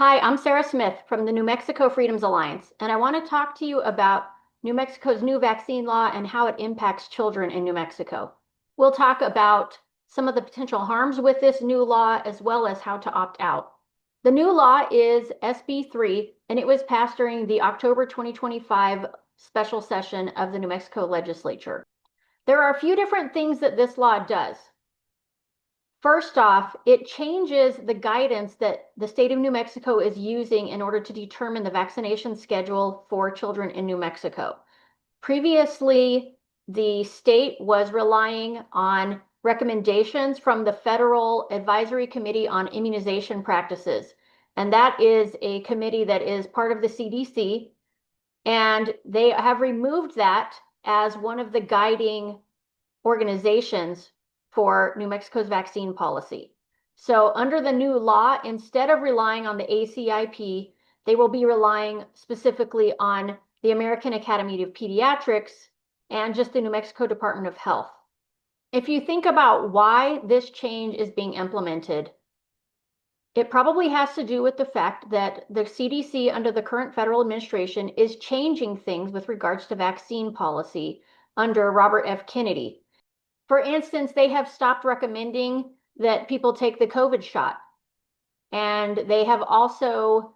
Hi, I'm Sarah Smith from the New Mexico Freedoms Alliance, and I want to talk to you about New Mexico's new vaccine law and how it impacts children in New Mexico. We'll talk about some of the potential harms with this new law as well as how to opt out. The new law is SB 3, and it was passed during the October 2025 special session of the New Mexico legislature. There are a few different things that this law does. First off, it changes the guidance that the state of New Mexico is using in order to determine the vaccination schedule for children in New Mexico. Previously, the state was relying on recommendations from the Federal Advisory Committee on Immunization Practices. And that is a committee that is part of the CDC. And they have removed that as one of the guiding organizations for New Mexico's vaccine policy. So under the new law, instead of relying on the ACIP, they will be relying specifically on the American Academy of Pediatrics and just the New Mexico Department of Health. If you think about why this change is being implemented, it probably has to do with the fact that the CDC under the current federal administration is changing things with regards to vaccine policy under Robert F. Kennedy. For instance, they have stopped recommending that people take the COVID shot. And they have also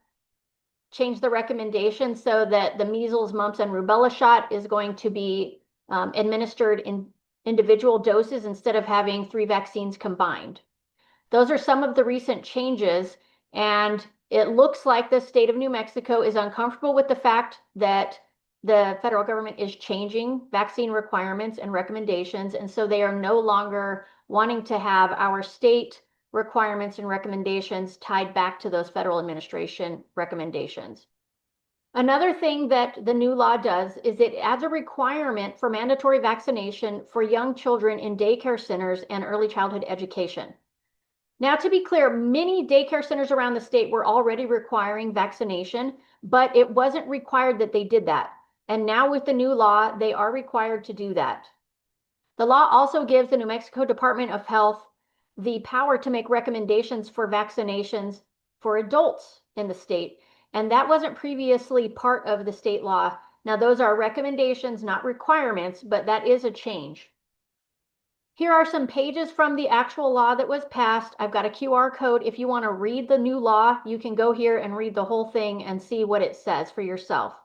changed the recommendation so that the measles, mumps, and rubella shot is going to be administered in individual doses instead of having 3 vaccines combined. Those are some of the recent changes, and it looks like the state of New Mexico is uncomfortable with the fact that the federal government is changing vaccine requirements and recommendations, and so they are no longer wanting to have our state requirements and recommendations tied back to those federal administration recommendations. Another thing that the new law does is it adds a requirement for mandatory vaccination for young children in daycare centers and early childhood education. Now, to be clear, many daycare centers around the state were already requiring vaccination, but it wasn't required that they did that. And now with the new law, they are required to do that. The law also gives the New Mexico Department of Health the power to make recommendations for vaccinations for adults in the state. And that wasn't previously part of the state law. Now, those are recommendations, not requirements, but that is a change. Here are some pages from the actual law that was passed. I've got a QR code. If you want to read the new law, you can go here and read the whole thing and see what it says for yourself.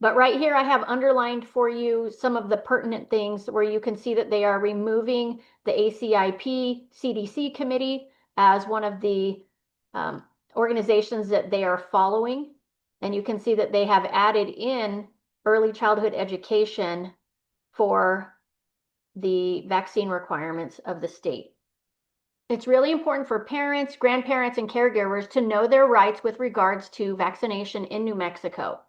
But right here, I have underlined for you some of the pertinent things where you can see that they are removing the ACIP CDC committee as one of the organizations that they are following. And you can see that they have added in early childhood education for the vaccine requirements of the state. It's really important for parents, grandparents, and caregivers to know their rights with regards to vaccination in New Mexico.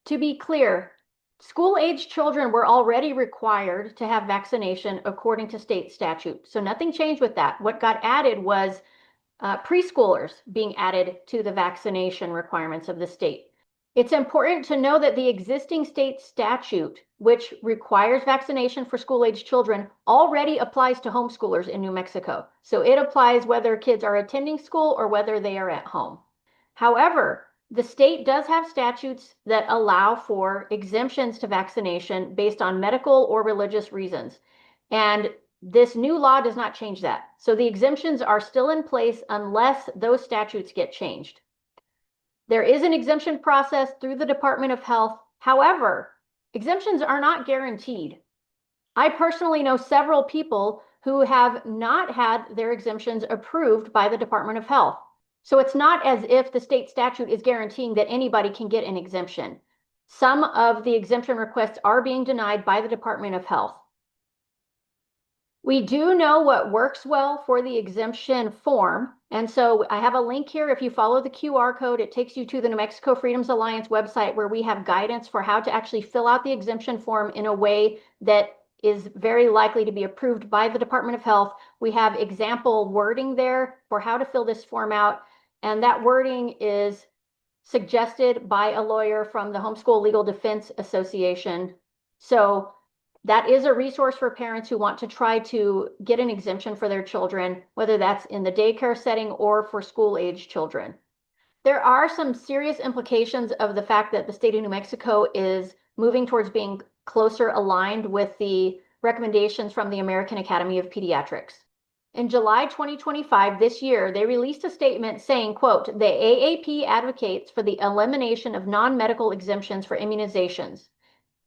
To be clear, school-age children were already required to have vaccination according to state statute. So nothing changed with that. What got added was preschoolers being added to the vaccination requirements of the state. It's important to know that the existing state statute, which requires vaccination for school-age children, already applies to homeschoolers in New Mexico. So it applies whether kids are attending school or whether they are at home. However, the state does have statutes that allow for exemptions to vaccination based on medical or religious reasons. And this new law does not change that. So the exemptions are still in place unless those statutes get changed. There is an exemption process through the Department of Health. However, exemptions are not guaranteed. I personally know several people who have not had their exemptions approved by the Department of Health. So it's not as if the state statute is guaranteeing that anybody can get an exemption. Some of the exemption requests are being denied by the Department of Health. We do know what works well for the exemption form. And so I have a link here. If you follow the QR code, it takes you to the New Mexico Freedoms Alliance website where we have guidance for how to actually fill out the exemption form in a way that is very likely to be approved by the Department of Health. We have example wording there for how to fill this form out. And that wording is suggested by a lawyer from the Homeschool Legal Defense Association. So that is a resource for parents who want to try to get an exemption for their children, whether that's in the daycare setting or for school-age children. There are some serious implications of the fact that the state of New Mexico is moving towards being closer aligned with the recommendations from the American Academy of Pediatrics. In July 2025, this year, they released a statement saying, quote, the AAP advocates for the elimination of non-medical exemptions for immunizations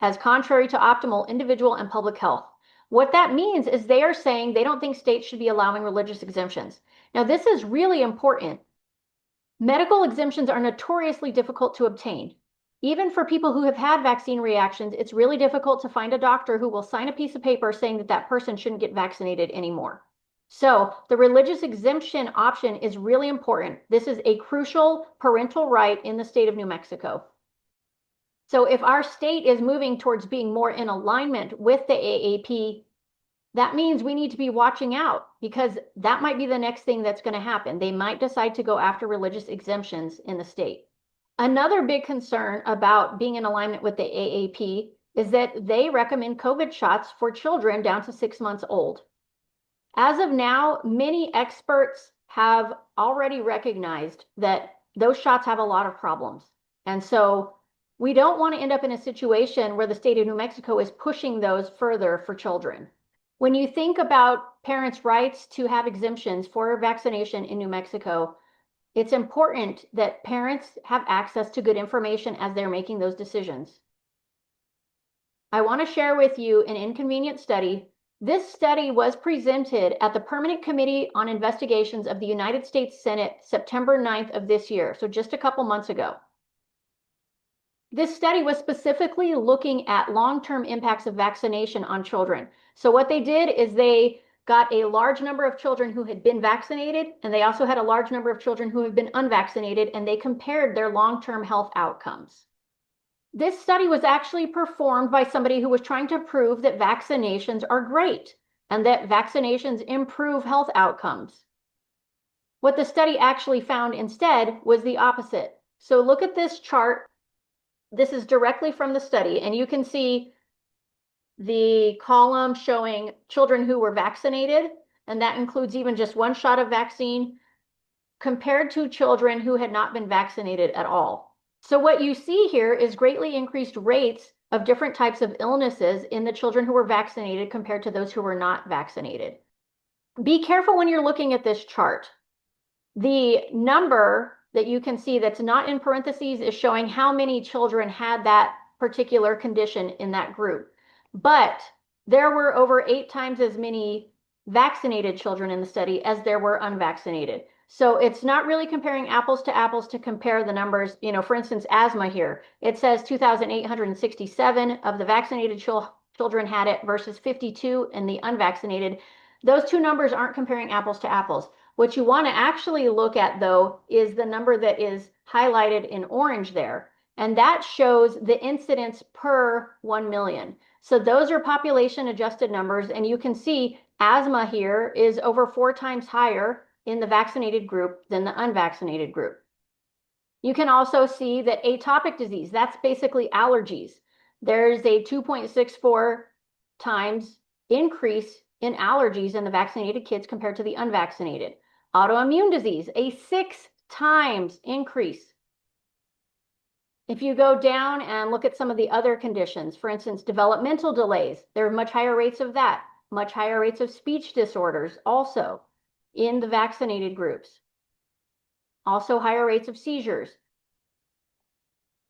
as contrary to optimal individual and public health. What that means is they are saying they don't think states should be allowing religious exemptions. Now, this is really important. Medical exemptions are notoriously difficult to obtain. Even for people who have had vaccine reactions, it's really difficult to find a doctor who will sign a piece of paper saying that that person shouldn't get vaccinated anymore. So the religious exemption option is really important. This is a crucial parental right in the state of New Mexico. So if our state is moving towards being more in alignment with the AAP, that means we need to be watching out because that might be the next thing that's going to happen. They might decide to go after religious exemptions in the state. Another big concern about being in alignment with the AAP is that they recommend COVID shots for children down to 6 months old. As of now, many experts have already recognized that those shots have a lot of problems. And so we don't want to end up in a situation where the state of New Mexico is pushing those further for children. When you think about parents' rights to have exemptions for vaccination in New Mexico, it's important that parents have access to good information as they're making those decisions. I want to share with you an inconvenient study. This study was presented at the Permanent Committee on Investigations of the United States Senate September 9th of this year, so just a couple months ago. This study was specifically looking at long-term impacts of vaccination on children. So what they did is they got a large number of children who had been vaccinated, and they also had a large number of children who had been unvaccinated, and they compared their long-term health outcomes. This study was actually performed by somebody who was trying to prove that vaccinations are great and that vaccinations improve health outcomes. What the study actually found instead was the opposite. So look at this chart. This is directly from the study, and you can see the column showing children who were vaccinated, and that includes even just one shot of vaccine, compared to children who had not been vaccinated at all. So what you see here is greatly increased rates of different types of illnesses in the children who were vaccinated compared to those who were not vaccinated. Be careful when you're looking at this chart. The number that you can see that's not in parentheses is showing how many children had that particular condition in that group. But there were over 8 times as many vaccinated children in the study as there were unvaccinated. So it's not really comparing apples to compare the numbers. You know, for instance, asthma here, it says 2,867 of the vaccinated children had it versus 52 in the unvaccinated. Those two numbers aren't comparing apples to apples. What you want to actually look at, though, is the number that is highlighted in orange there. And that shows the incidence per 1 million. So those are population adjusted numbers. And you can see asthma here is over 4 times higher in the vaccinated group than the unvaccinated group. You can also see that atopic disease, that's basically allergies. There's a 2.64 times increase in allergies in the vaccinated kids compared to the unvaccinated. Autoimmune disease, a 6 times increase. If you go down and look at some of the other conditions, for instance, developmental delays, there are much higher rates of that, much higher rates of speech disorders also in the vaccinated groups. Also higher rates of seizures.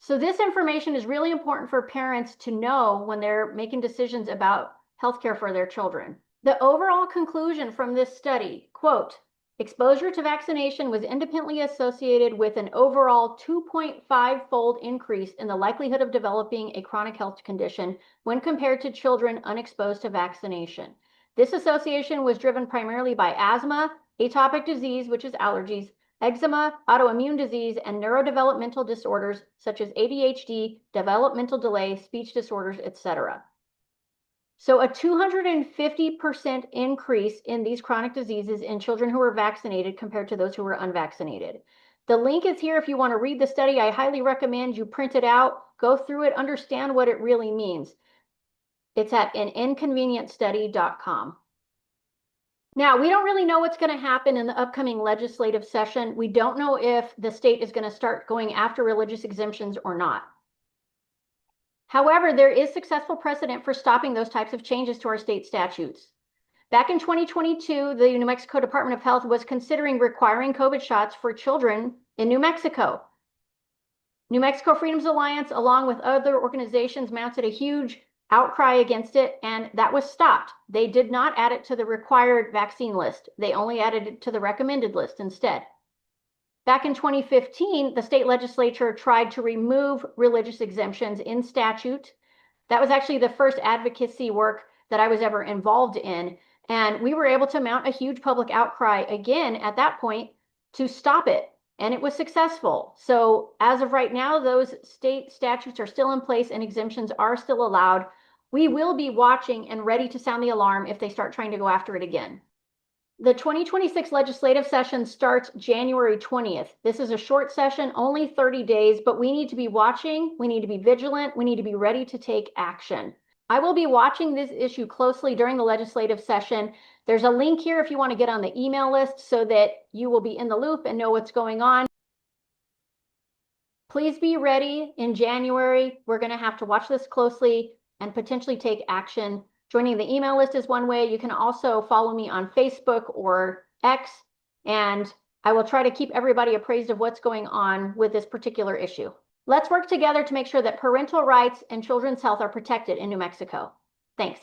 So this information is really important for parents to know when they're making decisions about healthcare for their children. The overall conclusion from this study, quote, exposure to vaccination was independently associated with an overall 2.5-fold increase in the likelihood of developing a chronic health condition when compared to children unexposed to vaccination. This association was driven primarily by asthma, atopic disease, which is allergies, eczema, autoimmune disease, and neurodevelopmental disorders such as ADHD, developmental delay, speech disorders, etc. So a 250% increase in these chronic diseases in children who were vaccinated compared to those who were unvaccinated. The link is here if you want to read the study. I highly recommend you print it out, go through it, understand what it really means. It's at aninconvenientstudy.com. Now, we don't really know what's going to happen in the upcoming legislative session. We don't know if the state is going to start going after religious exemptions or not. However, there is successful precedent for stopping those types of changes to our state statutes. Back in 2022, the New Mexico Department of Health was considering requiring COVID shots for children in New Mexico. New Mexico Freedoms Alliance, along with other organizations, mounted a huge outcry against it, and that was stopped. They did not add it to the required vaccine list. They only added it to the recommended list instead. Back in 2015, the state legislature tried to remove religious exemptions in statute. That was actually the first advocacy work that I was ever involved in. And we were able to mount a huge public outcry again at that point to stop it. And it was successful. So as of right now, those state statutes are still in place and exemptions are still allowed. We will be watching and ready to sound the alarm if they start trying to go after it again. The 2026 legislative session starts January 20th. This is a short session, only 30 days, but we need to be watching, we need to be vigilant, we need to be ready to take action. I will be watching this issue closely during the legislative session. There's a link here if you want to get on the email list so that you will be in the loop and know what's going on. Please be ready in January. We're going to have to watch this closely and potentially take action. Joining the email list is one way. You can also follow me on Facebook or X, and I will try to keep everybody appraised of what's going on with this particular issue. Let's work together to make sure that parental rights and children's health are protected in New Mexico. Thanks.